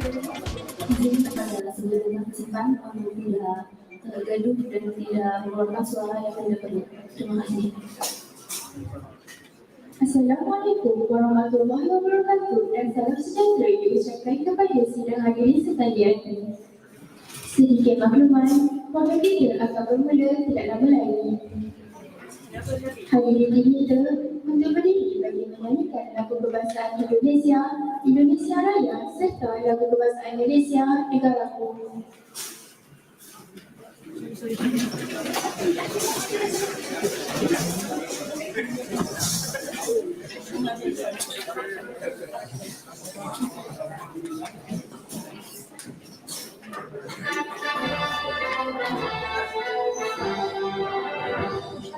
Izin kepada seluruh partisipan untuk tidak tergaduh dan tidak mengeluarkan suara yang tidak perlu. Terima kasih. Assalamualaikum warahmatullahi wabarakatuh dan salam sejahtera diucapkan kepada sidang hadirin sekalian. Sedikit makluman, program kita akan bermula tidak lama lagi. Hadirin diminta untuk berdiri bagi menyanyikan lagu kebangsaan Indonesia, Indonesia Raya serta lagu kebangsaan Malaysia, Negaraku.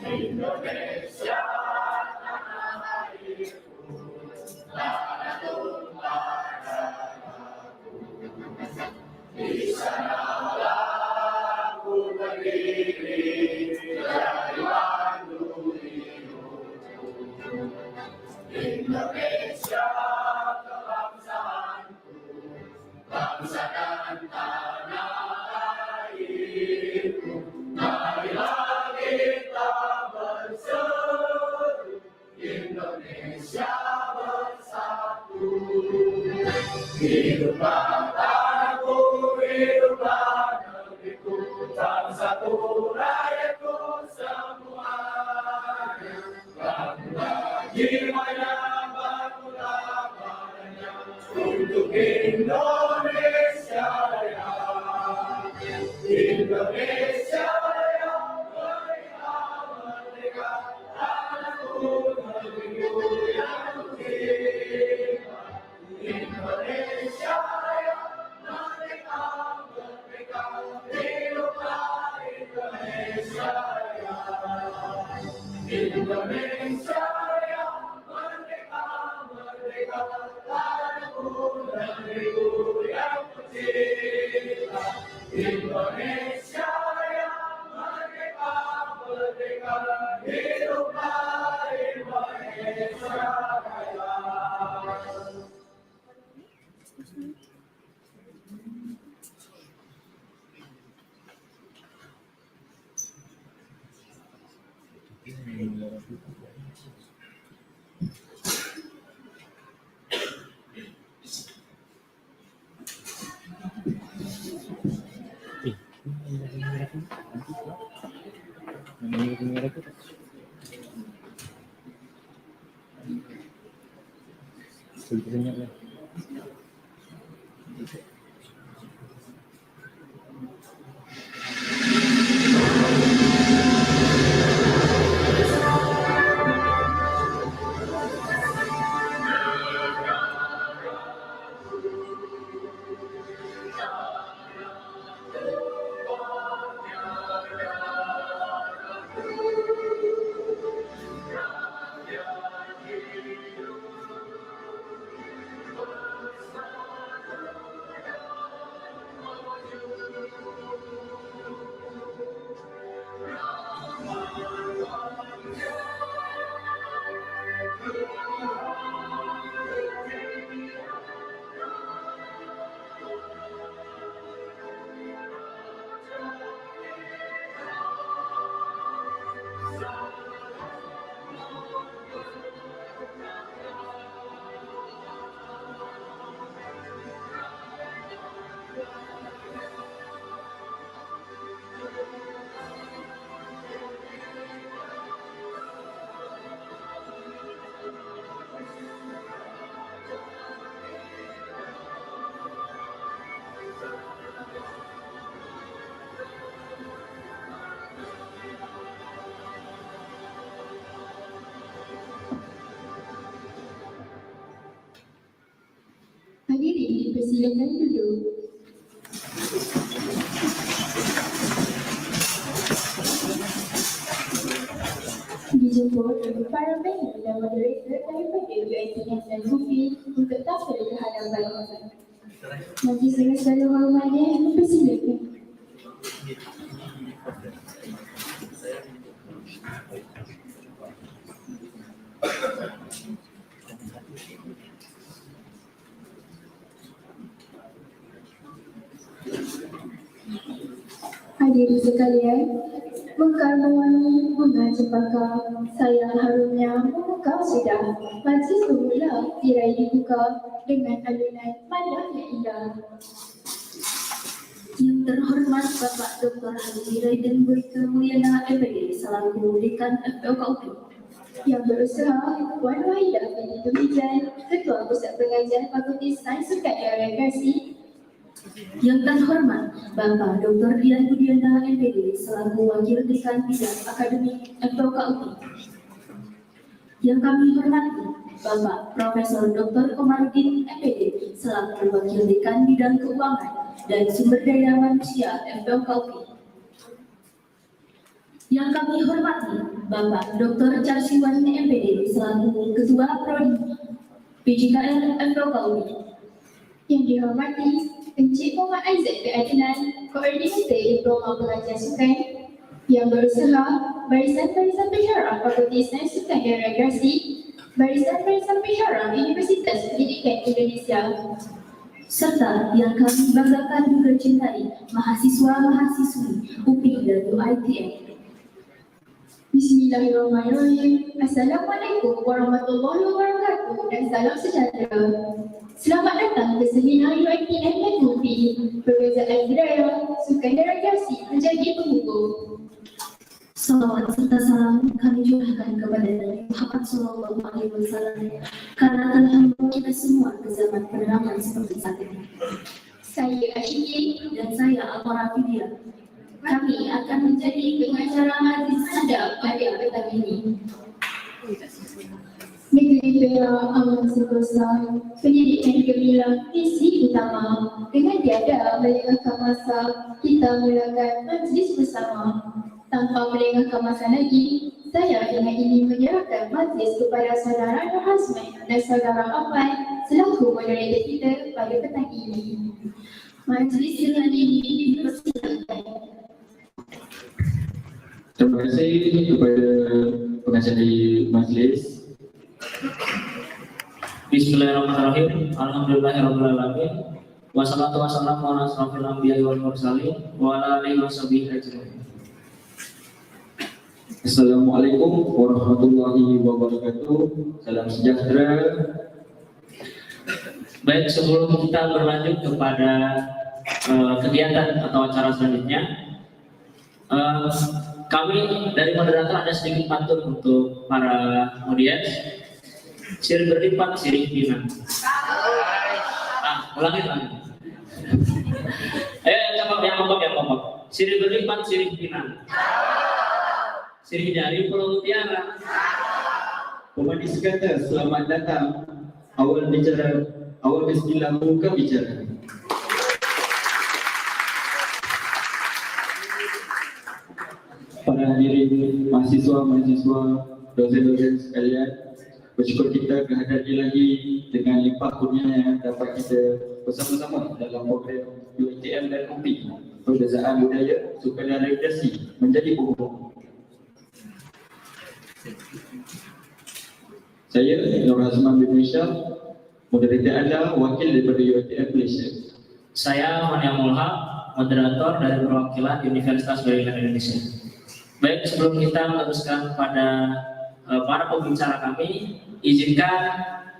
Indonesia tanah airku, tanah tumpah darahku. Di sanalah aku berdiri dari mandu hidupku. Indonesia kebangsaanku, bangsa dan tanah airku. Marilah kita berseru, Indonesia bersatu. Hiduplah tanahku, hiduplah negeriku, bangsaku, rakyatku semuanya. Bangga jiwanya, bangunlah badannya untuk Indonesia Raya. Indonesia Raya, merdeka, merdeka, tanahku, negeriku yang cinta. Indonesia Raya, merdeka, merdeka, hiduplah Indonesia Raya. Indonesia Raya, merdeka, merdeka, tanahku, negeriku yang cinta. Indonesia Raya, merdeka, merdeka, hiduplah Indonesia Raya. Hadirin dipersilakan duduk. Dijemput oleh para panel dan moderator daripada UiTM dan UPI untuk tampil ke hadapan. Majlis dengan segala hormatnya dipersilakan. Hadirin sekalian, mekar mewangi bunga cempaka, sayang harumnya memukau sudah. Majlis bermula, tirai dibuka dengan alunan madah yang indah. Yang terhormat Bapak Dr. Haji Raiden Boyke Mulyana MPD selaku Dekan FPOKUP. Yang berusaha Puan Wahidah binti Tumijan, Ketua Pusat Pengajian Fakulti Sains Sukan dan Rekreasi. Yang terhormat Bapak Dr. Dian Budiana MPD selaku Wakil Dekan Bidang Akademik FPOKUP. Yang kami hormati Bapak Profesor Dr. Komarudin MPD selaku Wakil Dekan Bidang Keuangan dan Sumber Daya Manusia FPOKUP. Yang kami hormati Bapak Dr. Carsiwan MPD selaku Ketua Prodi PJKN FPOKUP. Yang dihormati Encik Muhammad Aizat Keadilan, Koordinator Diploma Pengajian Sukan. Yang berusaha Barisan-Barisan Pensyarah Fakulti Sains Sukan dan Rekreasi, Barisan-Barisan Pensyarah Universitas Pendidikan Indonesia. Serta yang kami banggakan juga cintai mahasiswa-mahasiswi UPI dan UITM. Bismillahirrahmanirrahim. Assalamualaikum warahmatullahi wabarakatuh dan salam sejahtera. Selamat datang ke seminar UITM dan UPI. Perbezaan budaya, sukan dan rekreasi menjadi penghubung. Salawat serta salam kami curahkan kepada Nabi Muhammad SAW karena telah membawa kita semua ke zaman penerangan seperti saat ini. Saya Asyiki Dan saya Al-Marafidia. Kami akan menjadi pengacara majlis adab pada petang ini. Negeri Perak aman sentosa, pendidikan gemilang misi utama. Dengan tiada melengahkan masa, kita mulakan majlis bersama. Tanpa melengahkan masa lagi, saya dengan ini menyerahkan majlis kepada saudara Nur Hazmi dan saudara Afan selaku moderator kita pada petang ini. Majlis dengan ini dipersilakan. Terima kasih kepada pengacara majlis. Bismillahirrahmanirrahim. Alhamdulillahirrahmanirrahim. Wassalatu wassalamu ala asrofil anbiya'i wal mursalin wa ala alihi washabihi ajmain. Assalamualaikum warahmatullahi wabarakatuh. Salam sejahtera. Baik, sebelum kita berlanjut kepada kegiatan atau acara selanjutnya, kami dari moderator ada sedikit pantun untuk para audiens. Sirih berlipat, sirih pinang. Ulangi lagi. Yang ngomong. Sirih berlipat, sirih pinang. Sirih jari pulau mutiara. Pemanis kata selamat datang. Awal bismillah muka bicara. Para hadirin mahasiswa, dosen-dosen sekalian, bersyukur kita kehadiran Ilahi dengan limpah kurnia yang dapat kita bersama-sama dalam program UITM dan UPI, Perbezaan Budaya, Sukan dan Rekreasi menjadi penghubung. Saya Nur Hazman bin Mishal, moderator anda, wakil daripada UITM Malaysia. Saya Mania Mulha, moderator dari perwakilan Universitas Pendidikan Indonesia. Baik, sebelum kita meneruskan pada para pembicara kami, izinkan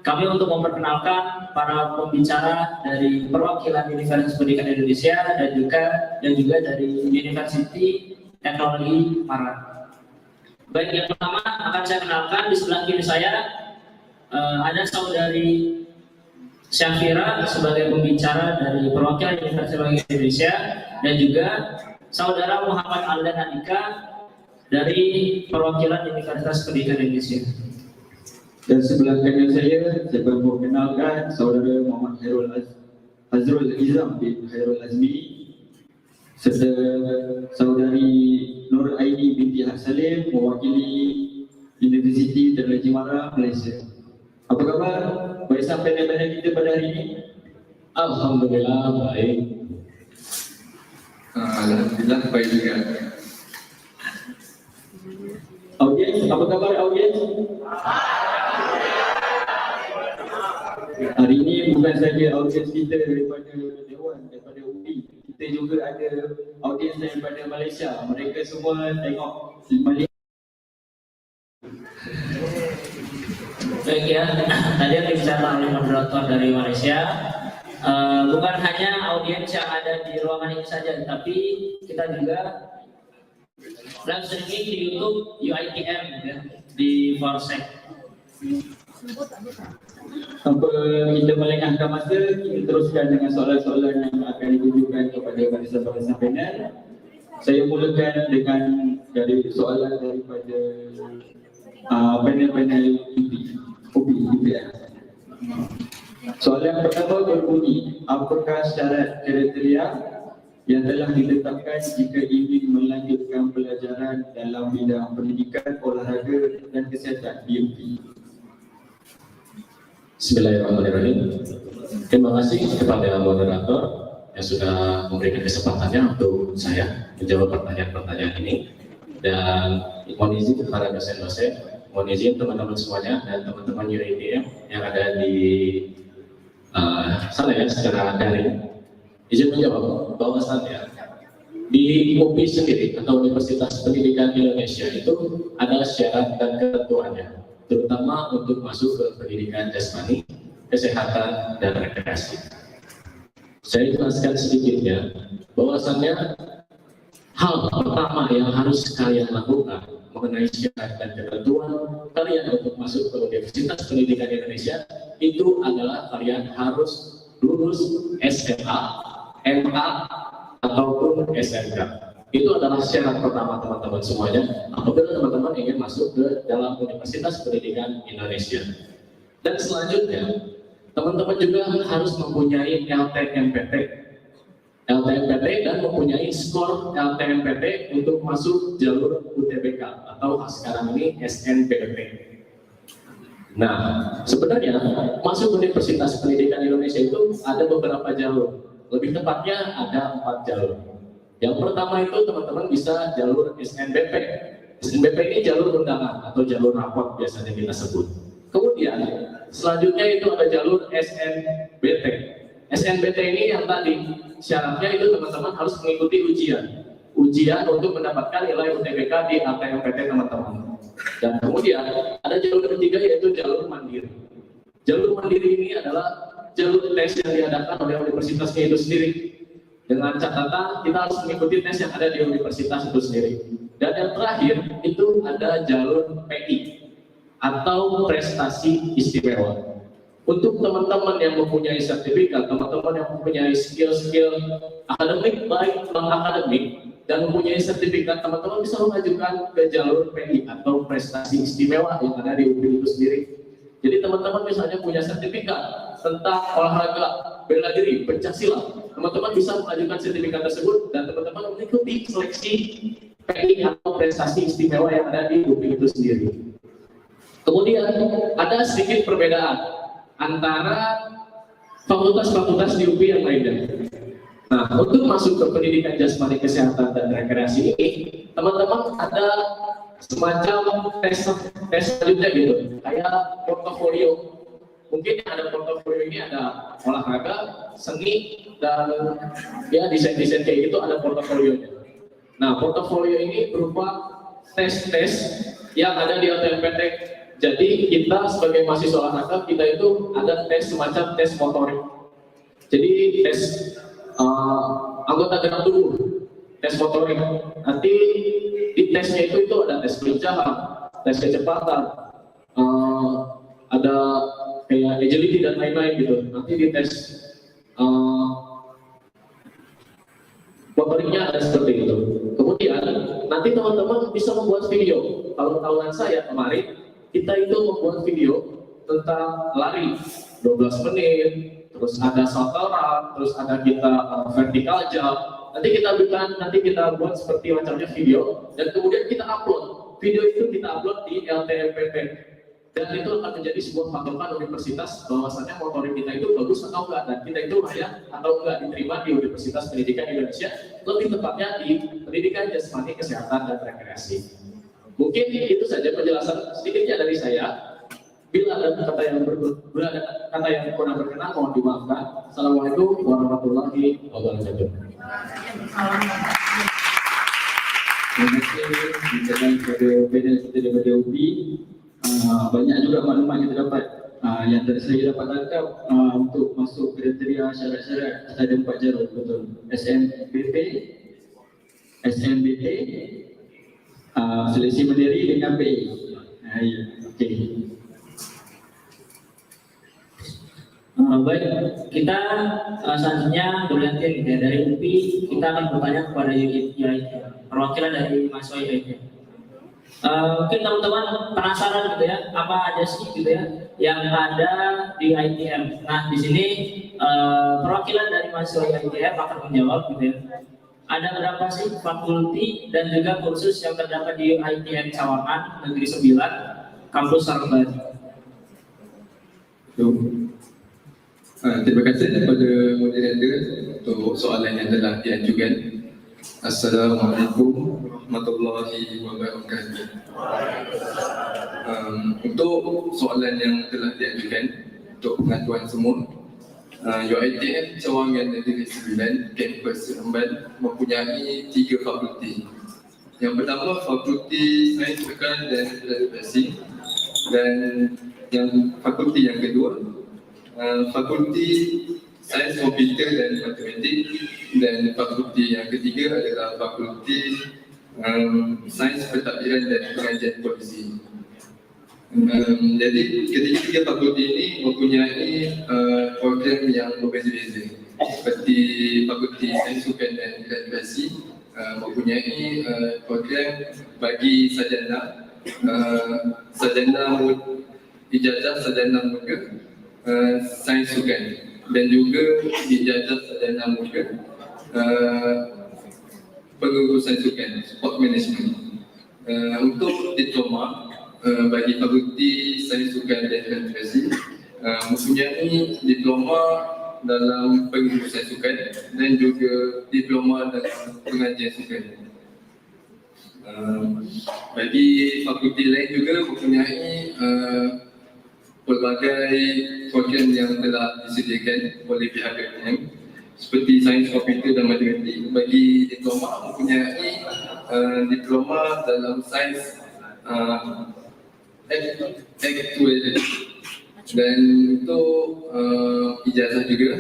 kami untuk memperkenalkan para pembicara dari perwakilan Universitas Pendidikan Indonesia dan juga dari University Teknologi Marat. Baik, yang pertama akan saya kenalkan di sebelah kiri saya ada saudari Syafira sebagai pembicara dari perwakilan Universitas Teknologi Indonesia dan juga saudara Muhammad Aldan Andika dari perwakilan Universitas Pendidikan Indonesia. Dan sebelah kanan saya memperkenalkan saudara Muhammad Hazrul Izam bin Khairul Azmi serta saudari Nur Aini binti Salim mewakili Universiti Teknologi Marat Malaysia. Apa khabar? Baik sampai panel kita pada hari ini? Alhamdulillah baik. Alhamdulillah baik juga. Audiens, apa khabar audiens? Hari ini bukan saja audiens kita daripada Dewan, daripada UPI, kita juga ada audiens daripada Malaysia. Mereka semua tengok Malaysia. Baik ya, tadi yang dibicara oleh moderator dari Malaysia, bukan hanya audiens yang ada di ruangan ini saja, tapi kita juga live streaming di YouTube UITM ya, di Forsec. Tanpa kita melengahkan masa, kita teruskan dengan soalan-soalan yang akan ditujukan kepada barisan-barisan panel. Saya mulakan dengan dari soalan daripada panel-panel UPR. Soalan pertama berbunyi, apakah syarat kriteria yang telah ditetapkan jika ingin melanjutkan pelajaran dalam bidang pendidikan, olahraga dan kesihatan di UP? Bismillahirrahmanirrahim. Terima kasih kepada moderator yang sudah memberikan kesempatannya untuk saya menjawab pertanyaan-pertanyaan ini. Dan mohon izin kepada dosen-dosen, mohon izin teman-teman semuanya dan teman-teman UITM yang ada di sana ya secara daring. Izin menjawab bahwasannya di UPI sendiri atau Universitas Pendidikan Indonesia itu ada syarat dan ketentuannya, terutama untuk masuk ke pendidikan jasmani, kesehatan, dan rekreasi. Saya jelaskan sedikitnya, bahwasannya hal pertama yang harus kalian lakukan mengenai syarat dan ketentuan kalian untuk masuk ke Universitas Pendidikan Indonesia itu adalah kalian harus lulus SMA, MA, ataupun SMK. Itu adalah syarat pertama teman-teman semuanya apabila teman-teman ingin masuk ke dalam Universitas Pendidikan Indonesia. Dan selanjutnya, teman-teman juga harus mempunyai LTMPT dan mempunyai skor LTMPT untuk masuk jalur UTBK atau sekarang ini SNBP. Nah, sebenarnya masuk Universitas Pendidikan Indonesia itu ada beberapa jalur. Lebih tepatnya ada 4 jalur. Yang pertama itu teman-teman bisa jalur SNBP. SNBP ini jalur undangan atau jalur rapor biasanya kita sebut. Kemudian selanjutnya itu ada jalur SNBT. SNBT ini yang tadi syaratnya itu teman-teman harus mengikuti ujian untuk mendapatkan nilai UTBK di LTMPT teman-teman. Dan kemudian ada jalur ketiga yaitu jalur mandiri. Jalur mandiri ini adalah jalur tes yang diadakan oleh universitasnya itu sendiri. Dengan catatan kita harus mengikuti tes yang ada di universitas itu sendiri. Dan yang terakhir itu ada jalur PI atau prestasi istimewa. Untuk teman-teman yang mempunyai sertifikat, teman-teman yang mempunyai skill-skill akademik baik non-akademik dan mempunyai sertifikat, teman-teman bisa mengajukan ke jalur PI atau prestasi istimewa yang ada di UPI itu sendiri. Jadi teman-teman misalnya punya sertifikat tentang olahraga, bela diri, pencaksilat, teman-teman bisa mengajukan sertifikat tersebut dan teman-teman mengikuti seleksi PI atau prestasi istimewa yang ada di UPI itu sendiri. Kemudian ada sedikit perbedaan antara fakultas-fakultas di UPI yang lainnya. Nah, untuk masuk ke pendidikan jasmani, kesehatan, dan rekreasi ini, teman-teman ada semacam tes selanjutnya gitu, kayak portofolio. Mungkin yang ada portofolio ini ada olahraga, seni, dan ya desain-desain kayak gitu ada portofolionya. Nah, portofolio ini berupa tes-tes yang ada di LTMPT. Jadi kita sebagai mahasiswa olahraga kita itu ada tes semacam tes motorik. Jadi tes anggota gerak tubuh, tes motorik. Nanti di tesnya itu ada tes kelincahan, tes kecepatan, ada kayak agility dan lain-lain gitu. Nanti di tes motoriknya ada seperti itu. Kemudian nanti teman-teman bisa membuat video. Kalau tahunan saya kemarin kita itu membuat video tentang lari 12 menit, terus ada shuttle run, terus ada kita vertical jump. Nanti kita buat seperti macamnya video dan kemudian kita upload. Video itu kita upload di LTMPT. Dan itu akan menjadi sebuah patokan universitas bahwasannya motorik kita itu bagus atau enggak, dan kita itu layak atau enggak diterima di Universitas Pendidikan Indonesia, lebih tepatnya di Pendidikan Jasmani, Kesehatan, dan Rekreasi. Mungkin itu saja penjelasan sedikitnya dari saya. Bila ada kata yang kurang berkenan, mohon dimaafkan. Assalamualaikum warahmatullahi wabarakatuh. Terima kasih dikenal kepada panel kita daripada UPI. Banyak juga maklumat kita dapat. Yang tadi saya dapat tangkap untuk masuk kriteria syarat-syarat kita ada 4 jalur, betul. SNBP, SNBT, seleksi mandiri dengan PI. Ya, okey. Baik, kita selanjutnya berganti gitu ya. Dari UPI kita akan bertanya kepada UITM, perwakilan dari mahasiswa UITM. Mungkin teman-teman penasaran gitu ya, apa aja sih gitu ya yang ada di ITM. Nah, di sini perwakilan dari mahasiswa ITM akan menjawab gitu ya. Ada berapa sih fakulti dan juga kursus yang terdapat di ITM Cawangan Negeri 9, Kampus Sarbani. Terima kasih kepada moderator untuk soalan yang telah diajukan. Assalamualaikum warahmatullahi wabarakatuh. Untuk soalan yang telah diajukan, untuk pengakuan semua, UiTM Cawangan Negeri 9 Kampus Seremban mempunyai 3 fakulti. Yang pertama, Fakulti Sains Tekan dan Administrasi, dan fakulti yang kedua, Fakulti Sains Komputer dan Matematik, dan fakulti yang ketiga adalah Fakulti Sains Pentadbiran dan Pengajian Polisi. Jadi ketiga fakulti ini mempunyai program yang berbeza-beza. Seperti Fakulti Sains Sukan dan Administrasi mempunyai program bagi sarjana, ijazah sarjana muda Sains Sukan, dan juga ijazah sarjana muda pengurusan sukan, sport management. Untuk diploma bagi Fakulti Sains Sukan dan Administrasi mempunyai diploma dalam pengurusan sukan dan juga diploma dalam pengajian sukan. Bagi fakulti lain juga mempunyai pelbagai program yang telah disediakan oleh pihak UiTM seperti Sains Komputer dan Matematik. Bagi diploma mempunyai diploma dalam Sains Aktual, dan untuk ijazah juga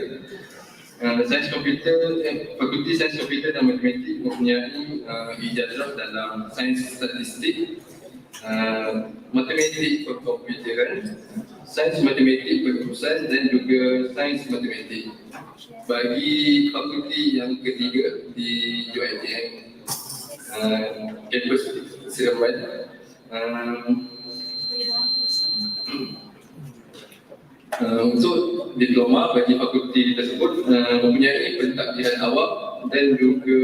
Sains Komputer, Fakulti Sains Komputer dan Matematik mempunyai ijazah dalam Sains Statistik, Matematik Perkomputeran, Sains Matematik Pengurusan, dan juga Sains Matematik. Bagi fakulti yang ketiga di UiTM Kampus Seremban, untuk diploma bagi fakulti tersebut mempunyai pentadbiran awal dan juga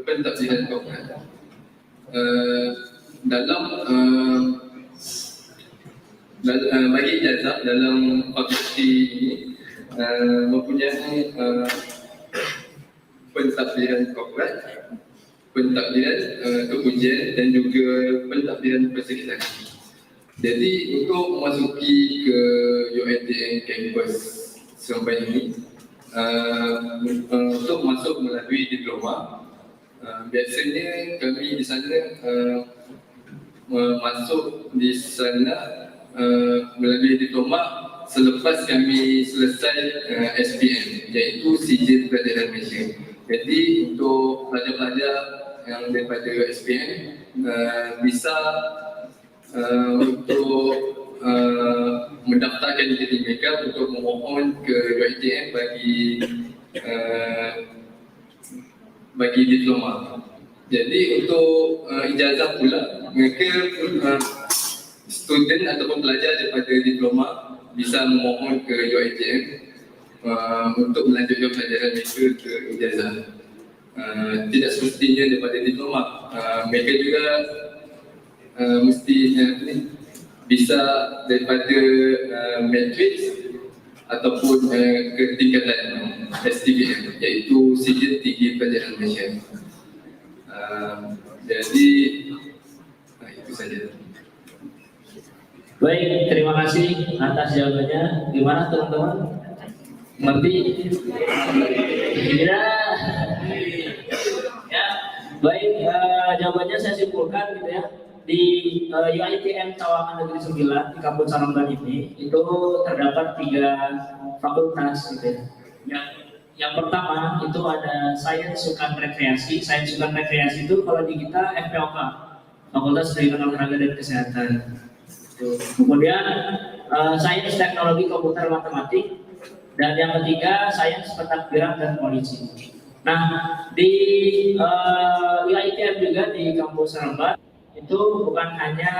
pentadbiran korporat. Bagi ijazah dalam fakulti ini mempunyai pentadbiran korporat, pentadbiran kepujian, dan juga pentadbiran persekretarian. Jadi untuk memasuki ke UiTM Kampus Seremban ini, untuk masuk melalui diploma, biasanya kami di sana masuk di sana melalui diploma selepas kami selesai SPM, iaitu Sijil Pelajaran Malaysia. Jadi untuk pelajar-pelajar yang daripada SPM bisa untuk mendaftarkan diri mereka untuk memohon ke UiTM bagi diploma. Jadi untuk ijazah pula, mereka student ataupun pelajar daripada diploma bisa memohon ke UiTM untuk melanjutkan pelajaran mereka ke ijazah. Tidak semestinya daripada diploma, mereka juga mesti bisa daripada matrix ataupun ketingkatan STPM, iaitu Sijil Tinggi Pelajaran Malaysia. Jadi itu saja. Baik, terima kasih atas jawabannya. Gimana teman-teman? Ngerti? Ya. Ya. Baik, jawabannya saya simpulkan gitu ya. Di UITM Cawangan Negeri 9 di Kampus Saramban ini itu terdapat 3 fakultas gitu ya. Yang pertama itu ada Sains Sukan Rekreasi. Sains Sukan Rekreasi itu kalau di kita FPOK, Fakultas Pendidikan Olahraga dan Kesehatan. Kemudian Sains Teknologi Komputer Matematik, dan yang ketiga Sains Petakbiran dan Polisi. Nah, di UITM juga di Kampus Saramban itu bukan hanya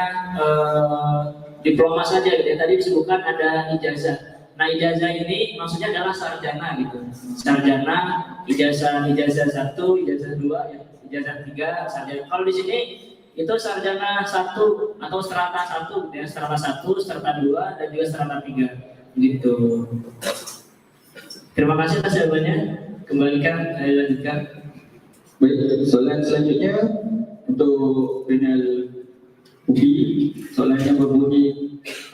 diploma saja gitu ya. Tadi disebutkan ada ijazah. Nah, ijazah ini maksudnya adalah sarjana gitu. Sarjana, ijazah 1, ijazah 2, ya, ijazah 3, sarjana. Kalau di sini itu sarjana 1 atau strata 1 gitu ya, strata 1, strata 2 dan juga strata 3 gitu. Terima kasih atas jawabannya. Kembalikan, saya lanjutkan. Baik, soalan selanjutnya untuk panel UPI. Soalannya berbunyi,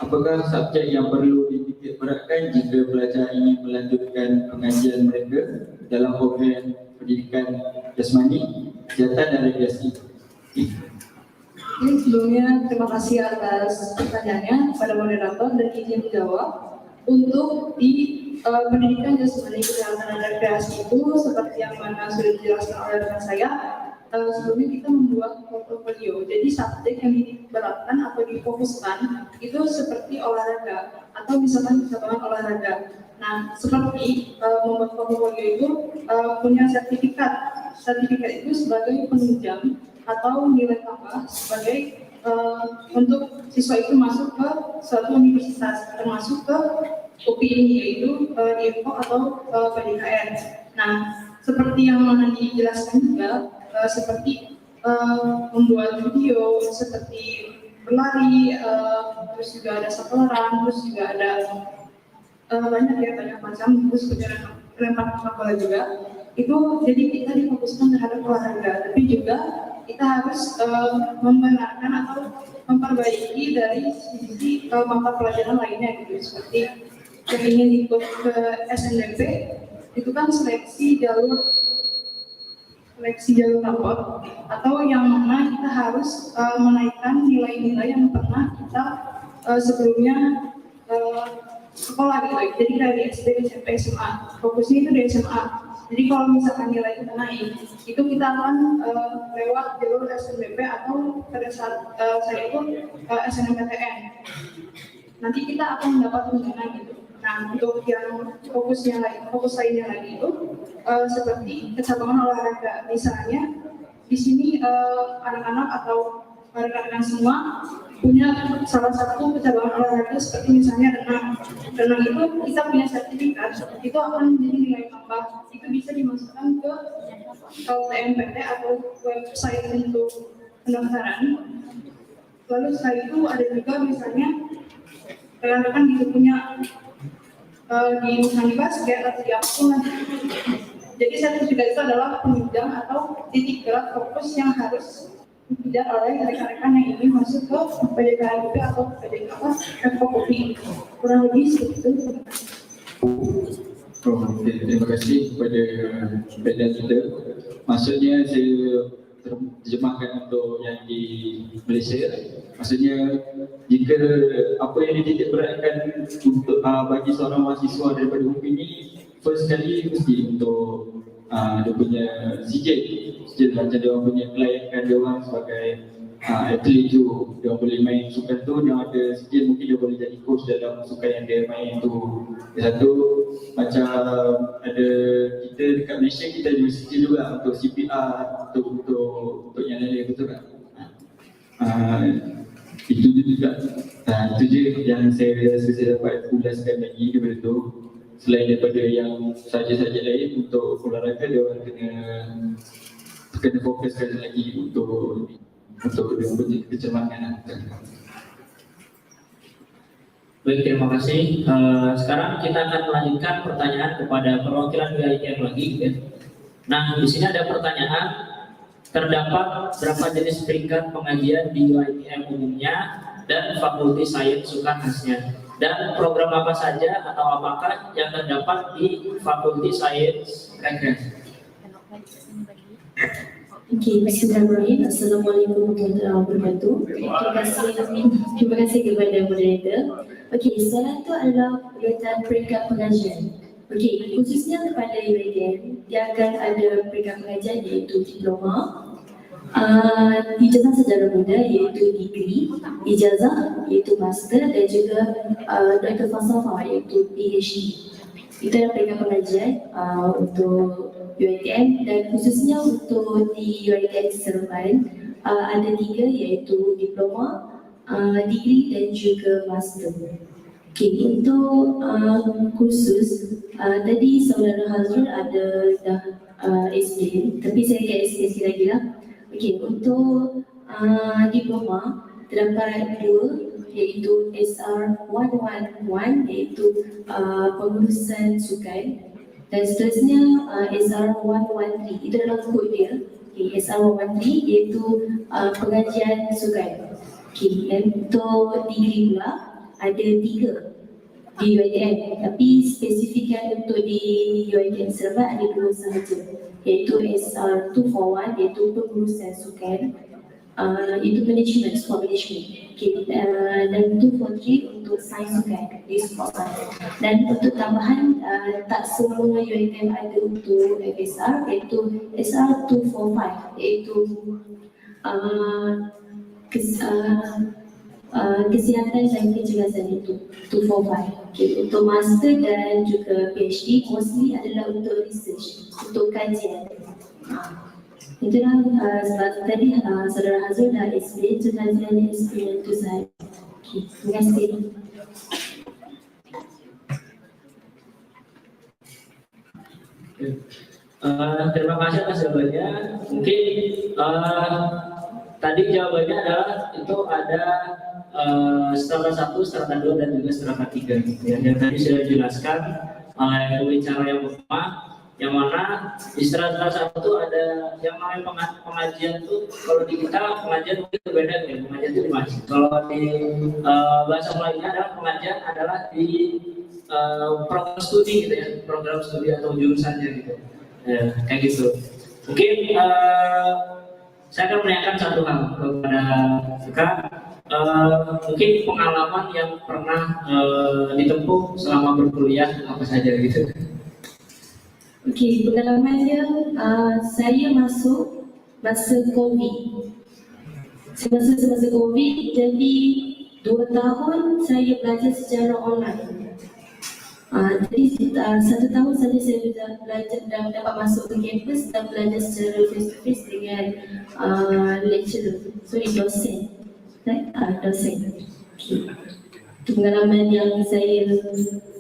apakah subjek yang perlu dititik beratkan jika pelajar ingin melanjutkan pengajian mereka dalam program pendidikan jasmani, kesihatan dan rekreasi? Ini sebelumnya terima kasih atas pertanyaannya kepada moderator dan izin menjawab. Untuk di pendidikan jasmani, kesehatan dan rekreasi itu seperti yang mana sudah dijelaskan oleh rekan saya, sebelumnya kita membuat portofolio. Jadi subjek yang diberatkan atau difokuskan itu seperti olahraga atau misalkan cabang olahraga. Nah, seperti membuat portofolio itu punya sertifikat. Sertifikat itu sebagai penunjang atau nilai tambah sebagai untuk siswa itu masuk ke suatu universitas, termasuk ke UPI ini, yaitu di IFO atau PDKN. Nah, seperti yang mana dijelaskan juga, seperti membuat video, seperti berlari, terus juga ada sapelaran, terus juga ada banyak macam, terus juga lempar bola juga. Itu jadi kita difokuskan terhadap olahraga, tapi juga kita harus membenarkan atau memperbaiki dari sisi mata pelajaran lainnya gitu, seperti yang ingin ikut ke SNMP itu kan seleksi jalur rapor, atau yang mana kita harus menaikkan nilai-nilai yang pernah kita sebelumnya sekolah gitu. Jadi dari SD, SMP, SMA, fokusnya itu di SMA. Jadi kalau misalkan nilai kita naik, itu kita akan lewat jalur SNBP atau pada saat saya itu SNMPTN. Nanti kita akan mendapat tunjangan gitu. Nah, untuk yang fokus lainnya lagi itu seperti kecabangan olahraga. Misalnya di sini anak-anak atau rekan-rekan semua punya salah satu kecabangan olahraga seperti misalnya renang. Renang itu kita punya sertifikat, itu akan menjadi nilai tambah. Itu bisa dimasukkan ke LTMPT atau website untuk pendaftaran. Lalu setelah itu ada juga misalnya rekan-rekan gitu punya di misalnya basket atau di apapun. Jadi sertifikat itu adalah penunjang atau titik berat fokus yang harus dikejar oleh rekan-rekan yang ingin masuk ke PDKUP atau FKUP. Kurang lebih seperti itu. Terima kasih kepada panel kita. Maksudnya saya terjemahkan untuk yang di Malaysia. Maksudnya jika apa yang dititik beratkan untuk bagi seorang mahasiswa daripada UP ini, first kali mesti untuk dia punya sijil macam dia orang punya kelayakan dia orang sebagai atlet tu, dia boleh main sukan tu, dia ada sijil, mungkin dia boleh jadi coach dalam sukan yang dia main tu. Satu macam ada kita dekat Malaysia, kita ada sijil juga untuk CPR, untuk yang lain, betul tak? Itu juga. Itu je yang saya rasa saya dapat ulaskan lagi daripada tu. Selain daripada yang saja-saja lain, untuk olahraga dia orang kena fokuskan lagi untuk dia punya kecermanan. Baik, terima kasih. Sekarang kita akan melanjutkan pertanyaan kepada perwakilan UITM lagi. Ya. Nah, di sini ada pertanyaan. Terdapat berapa jenis peringkat pengajian di UITM umumnya dan Fakulti Sains Sukarnasnya. Dan program apa saja atau apakah yang terdapat di Fakulti Sains Rekreasi? Okey, bismillahirrahmanirrahim. Assalamualaikum warahmatullahi wabarakatuh. Terima kasih kepada moderator. Okey, soalan itu adalah berkaitan peringkat pengajian. Okey, khususnya kepada UiTM, dia akan ada peringkat pengajian iaitu diploma, ijazah sejarah muda iaitu degree, ijazah iaitu master dan juga doktor falsafah iaitu PhD. Itu adalah peringkat pengajian untuk UiTM dan khususnya untuk di UiTM Seremban ada 3 iaitu diploma, degree dan juga master. Okey, untuk khusus tadi saudara Hazrul ada dah explain, tapi saya akan explain sekali lagi lah. Okey, untuk diploma terdapat 2 iaitu SR111 iaitu pengurusan sukan dan seterusnya SR113 itu adalah kod dia. Okay, SR113 iaitu pengajian sukan. Okay, untuk degree pula ada 3 di UiTM, tapi spesifikan untuk di UiTM Seremban ada 2 sahaja iaitu SR241 iaitu pengurusan sukan, itu management, sport management. Okay, dan 243 untuk sains sukan, di sport science. Dan untuk tambahan, tak semua UiTM ada untuk FSR iaitu SR245 iaitu kesihatan dan pencegahan itu 245. Okay, untuk master dan juga PhD mostly adalah untuk research, untuk kajian. Itulah sebab tadi saudara Hazrul dah explain, so kajiannya explain itu sahaja. Okay, terima kasih. Terima kasih atas jawabannya. Mungkin tadi jawabannya adalah itu ada strata 1, strata 2 dan juga strata 3 gitu ya. Yang tadi sudah dijelaskan oleh pembicara yang pertama, yang mana di strata 1 ada yang namanya pengajian itu, kalau di kita pengajian mungkin berbeda ya, pengajian itu di masjid. Kalau di bahasa lainnya adalah pengajian adalah di program studi gitu ya, program studi atau jurusannya gitu. Ya, kayak gitu. Mungkin saya akan menanyakan satu hal kepada Kak. Mungkin pengalaman yang pernah ditempuh selama berkuliah apa saja gitu. Okey, pengalamannya saya masuk masa COVID. Semasa COVID, jadi 2 tahun saya belajar secara online. Jadi 1 tahun saja saya belajar dan dapat masuk ke kampus dan belajar secara face to face dengan lecturer, dosen. Dosen. Okay. Itu pengalaman yang saya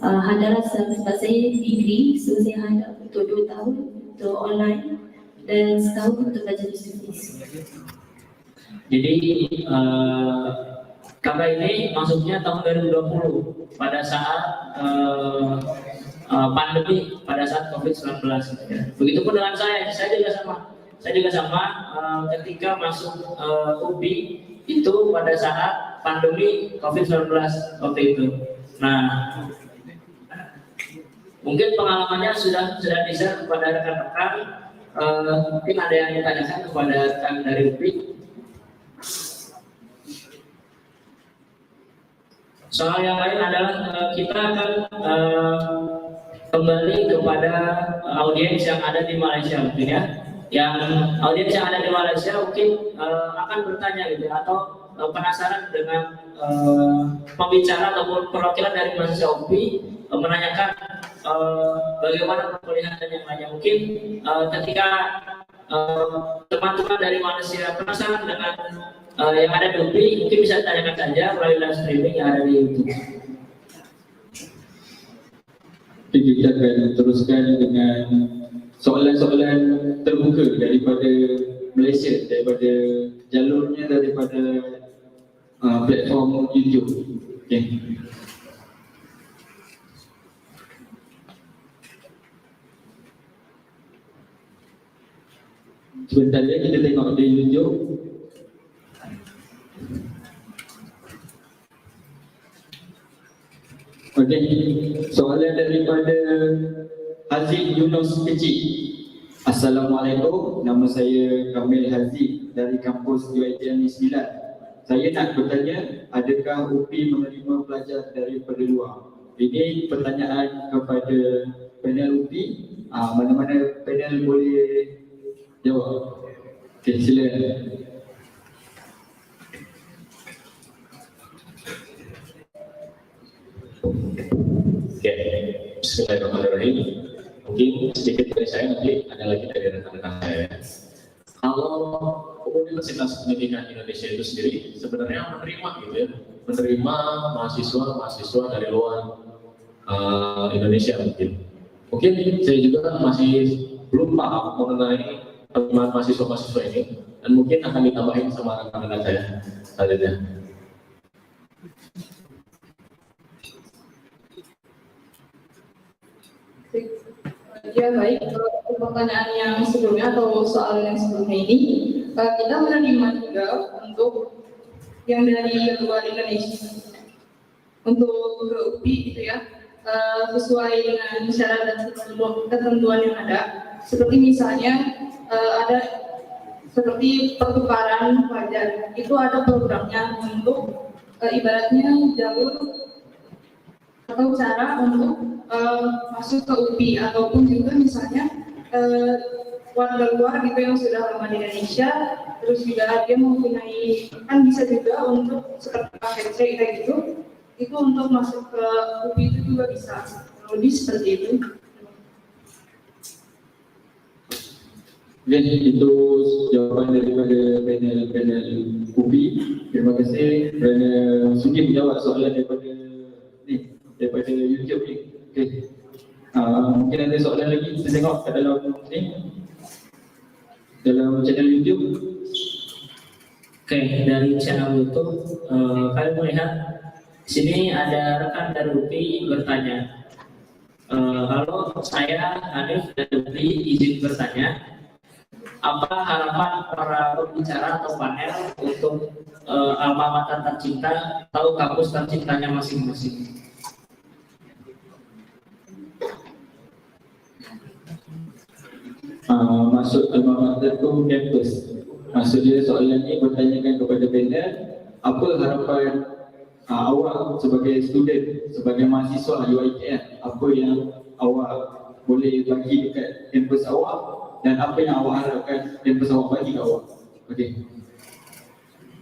hadap sebab saya degree, so saya hadap untuk 2 tahun untuk online dan setahun untuk belajar face to face. Jadi kakak ini masuknya tahun 2020 pada saat pandemi, pada saat COVID-19 gitu ya. Begitupun dengan saya juga sama ketika masuk UPI itu pada saat pandemi COVID-19 waktu itu. Nah, mungkin pengalamannya sudah di-share kepada rekan-rekan. Mungkin ada yang ditanyakan kepada rekan dari UPI. Soal yang lain adalah kita akan kembali kepada audiens yang ada di Malaysia mungkin ya. Yang audiens yang ada di Malaysia mungkin akan bertanya gitu atau penasaran dengan pembicara ataupun perwakilan dari mahasiswa UPI menanyakan bagaimana perkuliahan dan yang lainnya. Mungkin ketika teman-teman dari Malaysia penasaran dengan yang ada di UPI, mungkin bisa ditanyakan saja melalui live streaming yang ada di YouTube. Kita akan teruskan dengan soalan-soalan terbuka daripada Malaysia, daripada jalurnya, daripada platform YouTube. Okay. Sebentar lagi kita tengok di YouTube. Okey, soalan daripada Haziq Yunus Kecil. Assalamualaikum, nama saya Kamil Haziq dari kampus UiTM 9. Saya nak bertanya, adakah UPI menerima pelajar daripada luar? Ini pertanyaan kepada panel UPI. Mana-mana panel boleh jawab. Okey, silakan. Ya, bismillahirrahmanirrahim. Mungkin sedikit dari saya, nanti ada lagi dari rekan-rekan saya. Kalau Universitas Pendidikan Indonesia itu sendiri sebenarnya menerima gitu ya, menerima mahasiswa dari luar Indonesia mungkin. Mungkin saya juga masih belum paham mengenai penerimaan mahasiswa ini, dan mungkin akan ditambahin sama rekan-rekan saya selanjutnya. Ya baik, pertanyaan yang sebelumnya atau soal yang sebelumnya ini, kita menerima juga untuk yang dari luar Indonesia untuk ke UPI gitu ya, sesuai dengan syarat dan ketentuan yang ada. Seperti misalnya ada seperti pertukaran pelajar, itu ada programnya untuk ibaratnya jalur atau cara untuk masuk ke UPI, ataupun juga misalnya warga luar gitu yang sudah lama di Indonesia, terus juga dia mempunyai, kan bisa juga untuk seperti KTC kayak gitu, itu untuk masuk ke UPI itu juga bisa, lebih seperti itu. Oke, itu jawaban daripada panel UPI. Terima kasih kerana sudi menjawab soalan daripada YouTube ni. Okey. Mungkin ada soalan lagi kita tengok kat dalam ni. Dalam channel YouTube. Oke, dari channel YouTube, kalian melihat di sini ada rekan dari UPI bertanya. Halo, saya Hanif dari UPI, izin bertanya. Apa harapan para pembicara atau panel untuk alma mater tercinta atau kampus tercintanya masing-masing? Maksud alma mater tu campus. Maksud dia soalan ni bertanyakan kepada panel, apa harapan awak sebagai student, sebagai mahasiswa UiTM, apa yang awak boleh bagi dekat kampus awak dan apa yang awak harapkan kampus awak bagi kat awak. Okey.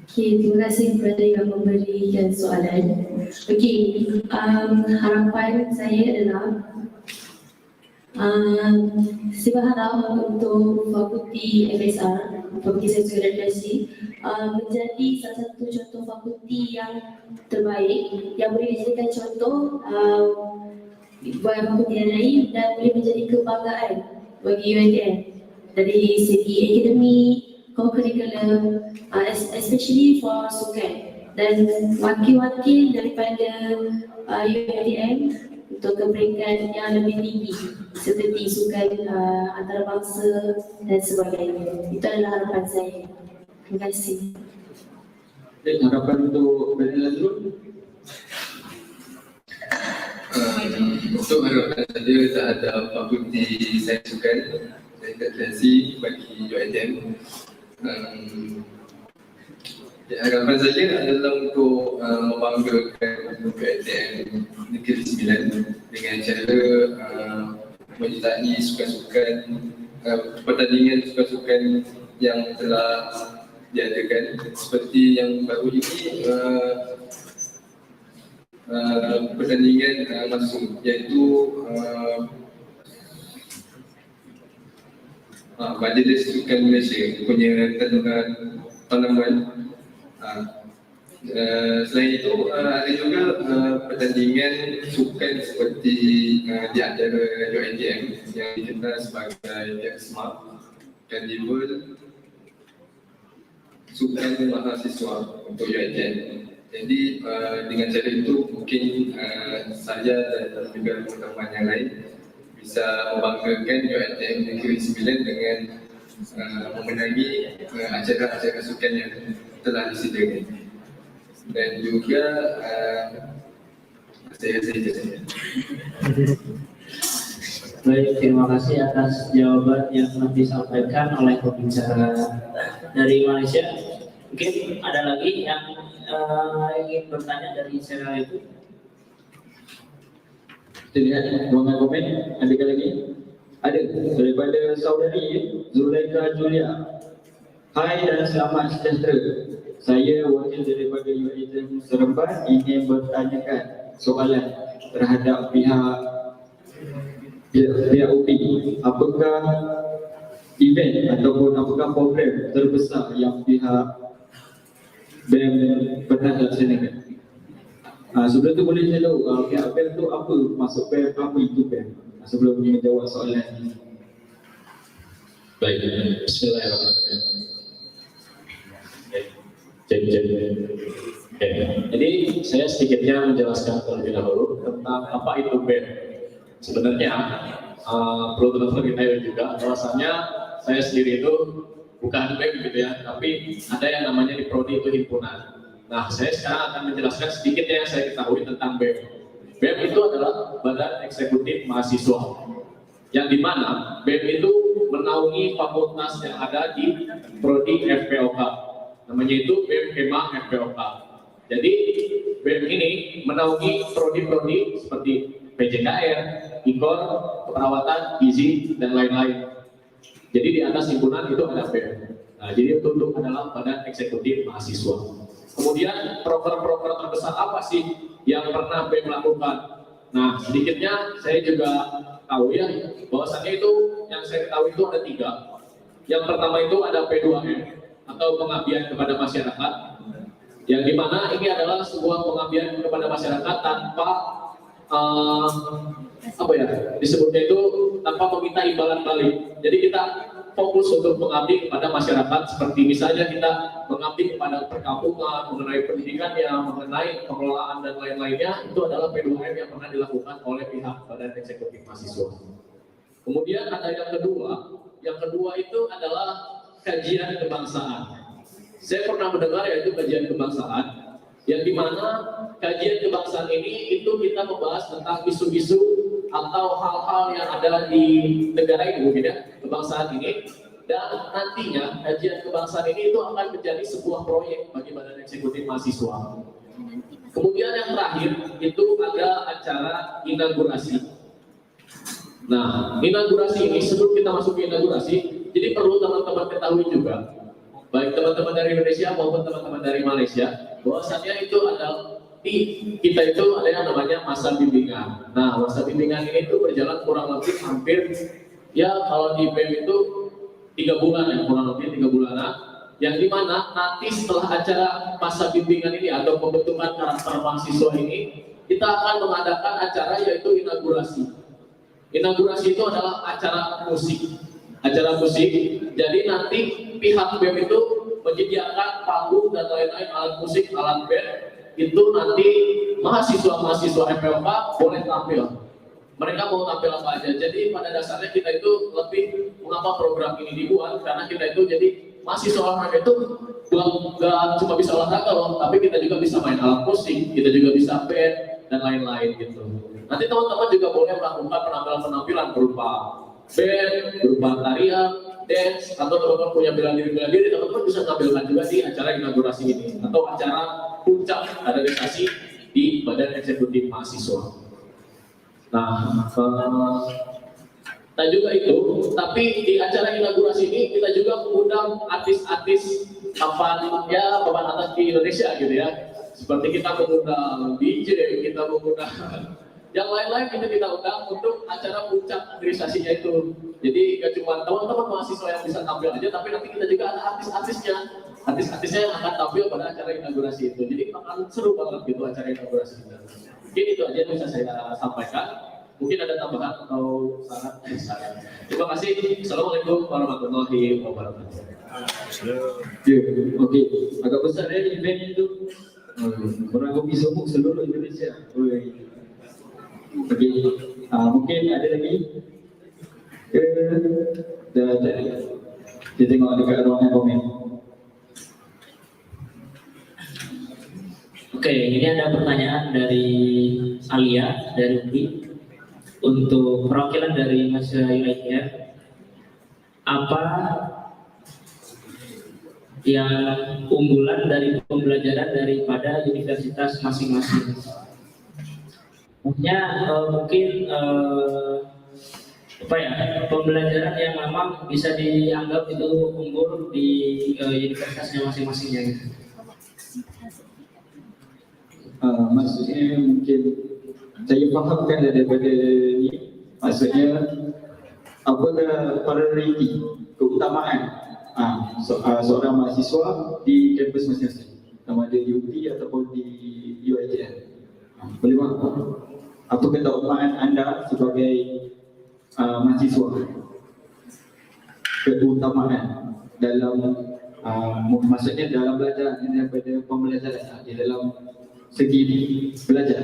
Okey, terima kasih kepada yang memberikan soalan. Okey, harapan saya adalah saya berharap untuk fakulti FSR, Fakulti Sains Organisasi, menjadi salah satu contoh fakulti yang terbaik, yang boleh dijadikan contoh buat fakulti yang lain dan boleh menjadi kebanggaan bagi UiTM dari segi akademik, co-curriculum, especially for sukan, dan wakil-wakil daripada UiTM untuk ke peringkat yang lebih tinggi seperti sukan antarabangsa dan sebagainya. Itu adalah harapan saya. Terima kasih. Harapan untuk panel Azrul? Untuk harapan saya terhadap fakulti sains sukan dan teknologi bagi UiTM, harapan saya adalah untuk membanggakan UiTM Negeri Sembilan dengan cara menyertai sukan-sukan, pertandingan sukan-sukan yang telah diadakan, seperti yang baru ini pertandingan masuk, iaitu Majlis Sukan Malaysia punya tournament. Selain itu ada juga pertandingan sukan seperti di antara UiTM yang dikenal sebagai Smart Carnival Sukan Mahasiswa untuk UiTM. Jadi dengan cara itu mungkin saya dan juga teman-teman yang lain bisa membanggakan UiTM Negeri Sembilan dengan memenangi acara-acara sukan yang telah disediakan. Dan juga Saya saja. Baik, terima kasih atas jawaban yang telah disampaikan oleh pembicara dari Malaysia. Mungkin ada lagi yang ingin bertanya dari channel itu? Kita lihat ruangan komen, ada lagi? Ada, daripada saudari Zulaika Julia. Hai dan selamat sejahtera. Saya wakil daripada UiTM Seremban ingin bertanyakan soalan terhadap pihak UP. Apakah event ataupun apakah program terbesar yang pihak BEM pernah laksanakan? Sebelum tu boleh saya tahu pihak BEM tu apa masuk BEM, apa itu BEM? Sebelum menjawab soalan ini. Baik, bismillahirrahmanirrahim. Jadi saya sedikitnya menjelaskan terlebih dahulu tentang apa itu BEM. Sebenarnya perlu teman-teman ketahui juga bahwasannya saya sendiri itu bukan BEM gitu ya, tapi ada yang namanya di prodi itu himpunan. Nah, saya sekarang akan menjelaskan sedikit yang saya ketahui tentang BEM. BEM itu adalah Badan Eksekutif Mahasiswa, yang dimana BEM itu menaungi fakultas yang ada di prodi FPOK. Namanya itu BEM Kema FPOK. Jadi BEM ini menaungi prodi-prodi seperti PJKR, IKOR, keperawatan, gizi, dan lain-lain. Jadi di atas himpunan itu ada BEM. Nah, jadi itu adalah Badan Eksekutif Mahasiswa. Kemudian program-program terbesar apa sih yang pernah BEM lakukan? Nah, sedikitnya saya juga tahu ya, bahwasannya itu yang saya ketahui itu ada 3. Yang pertama itu ada P2M atau pengabdian kepada masyarakat, yang dimana ini adalah sebuah pengabdian kepada masyarakat tanpa disebutnya itu tanpa meminta imbalan balik. Jadi kita fokus untuk mengabdi kepada masyarakat, seperti misalnya kita mengabdi kepada perkampungan, mengenai pendidikannya, mengenai pengelolaan dan lain-lainnya. Itu adalah P2M yang pernah dilakukan oleh pihak Badan Eksekutif Mahasiswa. Kemudian ada yang kedua itu adalah kajian kebangsaan. Saya pernah mendengar yaitu kajian kebangsaan, yang dimana kajian kebangsaan ini itu kita membahas tentang isu-isu atau hal-hal yang ada di negara ini mungkin ya, kebangsaan ini, dan nantinya kajian kebangsaan ini itu akan menjadi sebuah proyek bagi Badan Eksekutif Mahasiswa. Kemudian yang terakhir itu ada acara inaugurasi. Nah, inaugurasi ini sebelum kita masuk ke inaugurasi, jadi perlu teman-teman ketahui juga, baik teman-teman dari Indonesia maupun teman-teman dari Malaysia, bahwasannya itu ada kita itu ada yang namanya masa bimbingan. Nah, masa bimbingan ini itu berjalan kurang lebih hampir ya kalau di BEM itu 3 bulan ya, kurang lebih 3 bulanan. Yang dimana nanti setelah acara masa bimbingan ini atau pembentukan karakter mahasiswa ini, kita akan mengadakan acara yaitu inaugurasi. Inaugurasi itu adalah acara musik. Jadi nanti pihak BEM itu menyediakan panggung dan lain-lain alat musik, alat band. Itu nanti mahasiswa-mahasiswa FPOK boleh tampil. Mereka mau tampil apa aja. Jadi pada dasarnya kita itu lebih mengapa program ini dibuat, karena kita itu jadi mahasiswa olahraga itu nggak cuma bisa olahraga loh, tapi kita juga bisa main alat musik, kita juga bisa band dan lain-lain gitu. Nanti teman-teman juga boleh melakukan penampilan-penampilan berupa band, berupa tarian, dance, atau teman-teman punya bela diri, teman-teman bisa tampilkan juga di acara inaugurasi ini atau acara puncak kaderisasi di Badan Eksekutif Mahasiswa. Nah juga itu, tapi di acara inaugurasi ini kita juga mengundang artis-artis papan atas di Indonesia gitu ya. Seperti kita mengundang DJ, kita mengundang yang lain-lain kita undang untuk acara puncak kaderisasinya itu. Jadi gak cuma teman-teman mahasiswa yang bisa tampil aja, tapi nanti kita juga ada artis-artisnya yang akan tampil pada acara inaugurasi itu. Jadi akan seru banget gitu acara inaugurasi kita. Mungkin itu aja yang bisa saya sampaikan. Mungkin ada tambahan atau saran? Terima kasih. Assalamualaikum warahmatullahi wabarakatuh. Oke, agak besar ya event itu. Kurang lebih seluruh Indonesia. Oke, mungkin ada lagi. Kita tengok dekat ruangan komen. Oke, ini ada pertanyaan dari Alia dari UPI untuk perwakilan dari mahasiswa UITF. Apa yang unggulan dari pembelajaran daripada universitas masing-masing? Maksudnya mungkin pembelajaran yang memang bisa dianggap itu unggul di universitasnya masing-masingnya gitu. Maksudnya mungkin saya fahamkan daripada ini, maksudnya apakah priority keutamaan seorang mahasiswa di kampus masing-masing, sama ada di UPI ataupun di UiTM. Boleh faham? Apa keutamaan anda sebagai mahasiswa? Keutamaan dalam maksudnya dalam belajar daripada pembelajaran di dalam segi belajar.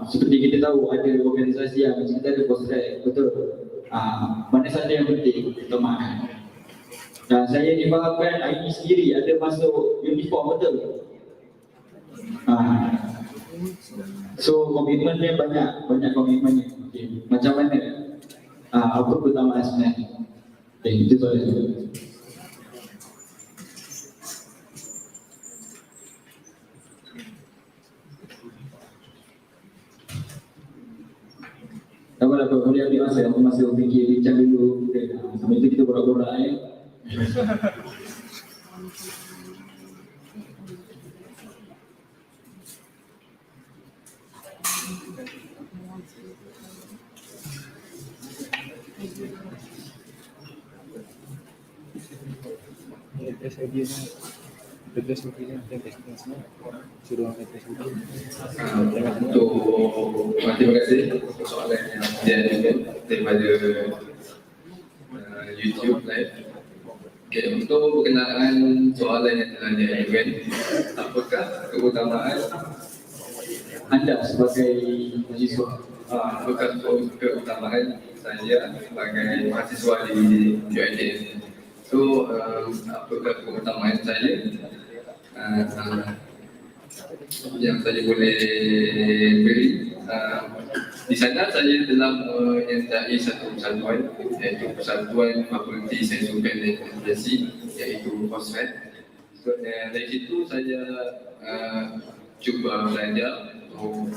Seperti kita tahu ada organisasi yang macam kita ada postgrad, betul. Mana saja yang penting keutamaan. Dan saya difahamkan ini sendiri ada masuk uniform, betul. So komitmennya banyak komitmennya. Okay. Macam mana? Apa keutamaan sebenarnya? Itu soalan. Apa boleh ambil masa? Aku masih fikir bincang dulu. Sampai itu kita borak-borak ya. Terima kasih untuk soalan yang diajukan daripada YouTube live. Okay, untuk berkenaan soalan yang telah diajukan, apakah keutamaan Anda sebagai mahasiswa? Apakah keutamaan saya sebagai mahasiswa di UiTM? So, apakah keutamaan saya yang saya boleh beri? Di sana saya telah menyertai satu persatuan, iaitu Persatuan Fakulti Sains Urban dan Komunikasi, iaitu POSFET. So, dari situ saya cuba belajar untuk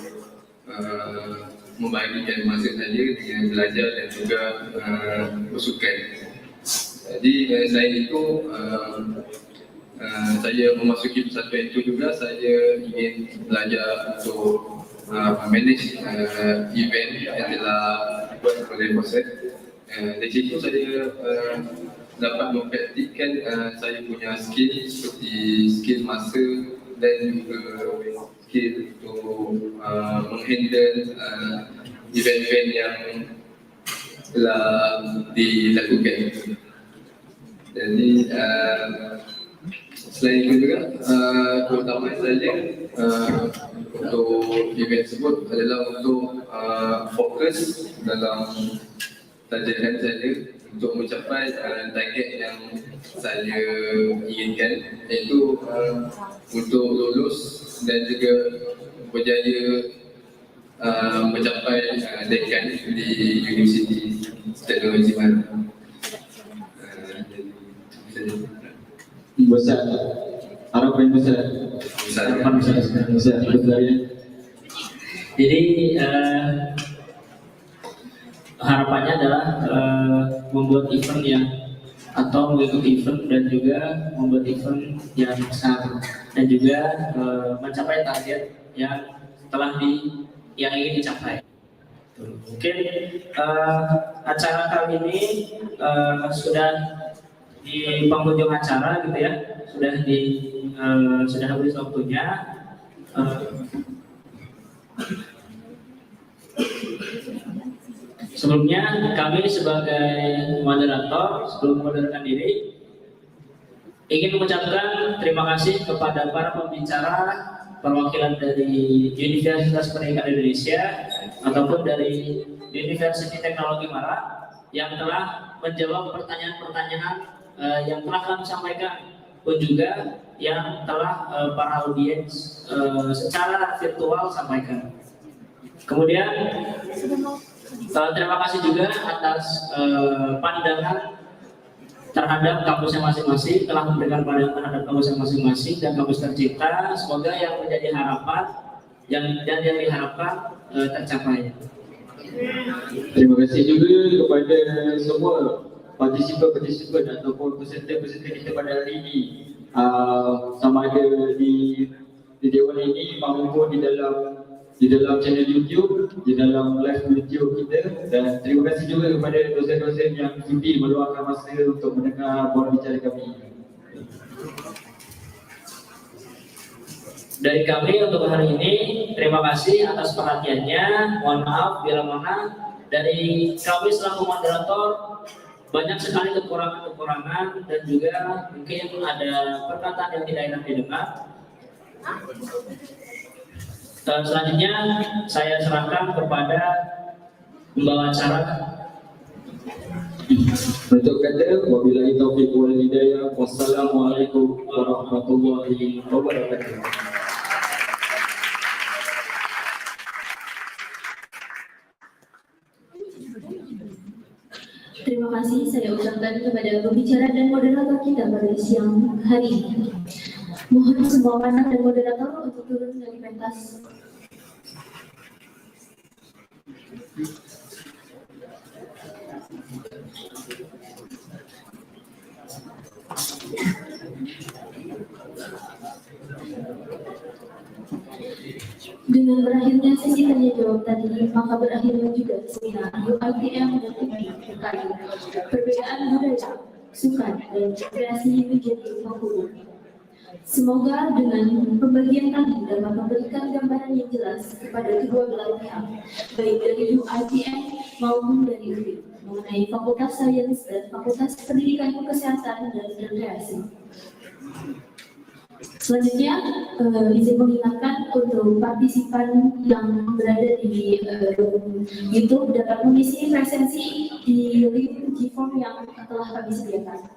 membagikan masa saya dengan belajar dan juga bersukan. Jadi selain itu saya memasuki persatuan itu juga saya ingin belajar untuk manage event yang telah dibuat oleh POSFET. Dari situ saya dapat mempraktikkan saya punya skill seperti skill masa dan juga skill untuk menghandle event-event yang telah dilakukan. Jadi selain itu juga keutamaan saja untuk event tersebut adalah untuk fokus dalam pelajaran saja untuk mencapai target yang saya inginkan, iaitu untuk lulus dan juga berjaya mencapai dekan di Universiti Teknologi Baru. Besar, harapan besar ya. Jadi harapannya adalah membuat event yang atau mengikuti event dan juga membuat event yang besar dan juga mencapai target yang yang ingin dicapai. Mungkin acara kali ini sudah di penghujung acara gitu ya, sudah habis waktunya. Sebelumnya kami sebagai moderator sebelum memoderakan diri ingin mengucapkan terima kasih kepada para pembicara perwakilan dari Universitas Pendidikan Indonesia ataupun dari Universiti Teknologi Marak yang telah menjawab pertanyaan-pertanyaan yang telah kami sampaikan pun juga yang telah para audiens secara virtual sampaikan. Kemudian terima kasih juga atas pandangan terhadap kampusnya masing-masing, telah memberikan pandangan terhadap kampusnya masing-masing dan kampus tercipta. Semoga yang menjadi harapan yang diharapkan tercapai. Terima kasih juga kepada semua partisipan ataupun peserta-peserta kita pada hari ini, sama ada di dewan ini maupun di dalam channel YouTube, di dalam live YouTube kita. Dan terima kasih juga kepada dosen-dosen yang sudi meluangkan masa untuk mendengar buah bicara kami. Dari kami untuk hari ini, terima kasih atas perhatiannya. Mohon maaf bila mana dari kami selaku moderator banyak sekali kekurangan dan juga mungkin ada perkataan yang tidak enak didengar. Selanjutnya saya serahkan kepada pembawa acara. Untuk kata, wabillahi taufiq wal hidayah. Wassalamualaikum warahmatullahi wabarakatuh. Terima kasih saya ucapkan kepada pembicara dan moderator kita pada siang hari ini. Mohon semua panel dan moderator untuk turun dari pentas. Dengan berakhirnya sesi tanya jawab tadi, maka berakhirnya juga seminar UITM dan UPI terkait perbedaan budaya, sukan, dan kreasi menjadi fokus. Semoga dengan pembagian tadi dapat memberikan gambaran yang jelas kepada kedua belah pihak, baik dari UITM maupun dari UPI, mengenai Fakultas Sains dan Fakultas Pendidikan Kesehatan dan Rekreasi. Selanjutnya, izin mengingatkan untuk partisipan yang berada di YouTube dapat mengisi presensi di link G-form yang telah kami sediakan.